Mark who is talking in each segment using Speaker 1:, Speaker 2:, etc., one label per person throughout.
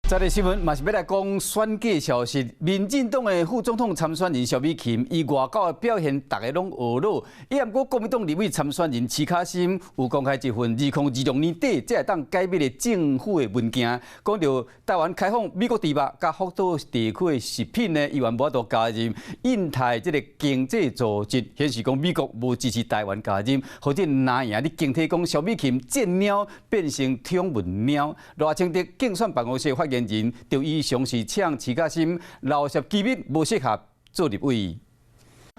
Speaker 1: 昨日新闻嘛是要来讲选举消息。民进党的副总统参选人萧美琴，伊外交的表现，大家拢学咯。伊毋过国民党立委参选人齐卡心有公开一份2026年底才会当解密的政府的文件，讲到台湾开放美国猪肉甲福岛地区的食品呢，伊原无法度加入印太这个经济组织，显示讲美国无支持台湾加入，或者哪样？你警惕讲萧美琴贱鸟变成天文鸟。赖清德竞选办公室发言人就以上是呛齐卡心老实机密无适合做立委。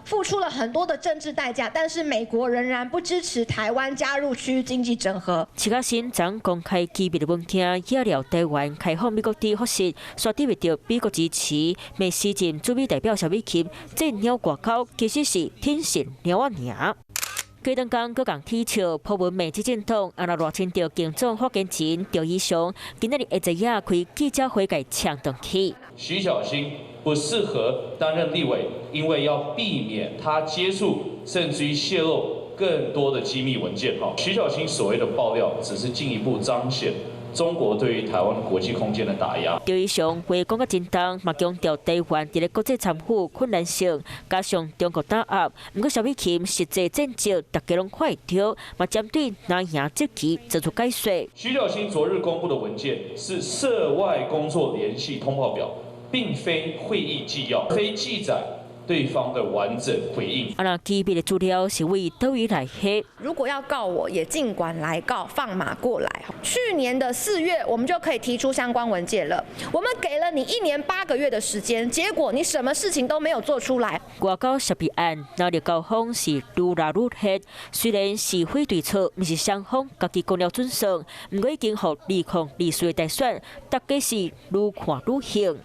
Speaker 2: 付出了很多的政治代价，但是美国仍然不支持台湾加入区域经济整合。
Speaker 3: 齐卡心将公开机密的文件惹了台湾开放美国地核实，说对不着美国支持，美时任驻美代表萧美琴这鸟外交其实是天神鸟啊鸟。过两天，各港提笑破文美执政党，阿拉赖清德竞总发言人赵以翔，今日下昼开记者会来呛动起。
Speaker 4: 徐小新不适合担任立委，因为要避免他接触甚至于泄露更多的机密文件。徐小新所谓的爆料，只是进一步彰显中国对于台湾国际空间的打压。
Speaker 3: 赵以翔话讲个真重，嘛强调台湾伫咧国际参与困难性，加上中国打压。不过萧美琴实际战绩大家拢看会到，嘛针对哪样积极做出解说。
Speaker 4: 徐小新昨日公布的文件是涉外工作联系通报表，并非会议纪要，非记载对方的完整回应。
Speaker 3: 阿拉机密的资料是为倒位来黑。
Speaker 2: 如果要告我，也尽管来告，放马过来。去年的4月，我们就可以提出相关文件了。我们给了你1年8个月的时间，结果你什么事情都没有做出来。
Speaker 3: 外交涉弊案，闹得高峰是愈来愈黑。虽然是非对错，不是双方家己讲了准绳，不过已经互利空利税的大选，大家是愈看愈兴。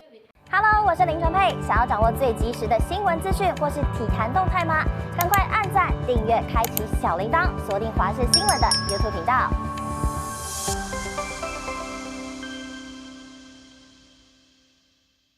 Speaker 5: Hello， 我是林纯佩。想要掌握最及时的新闻资讯或是体坛动态吗？赶快按赞、订阅、开启小铃铛，锁定华视新闻的 YouTube 频道。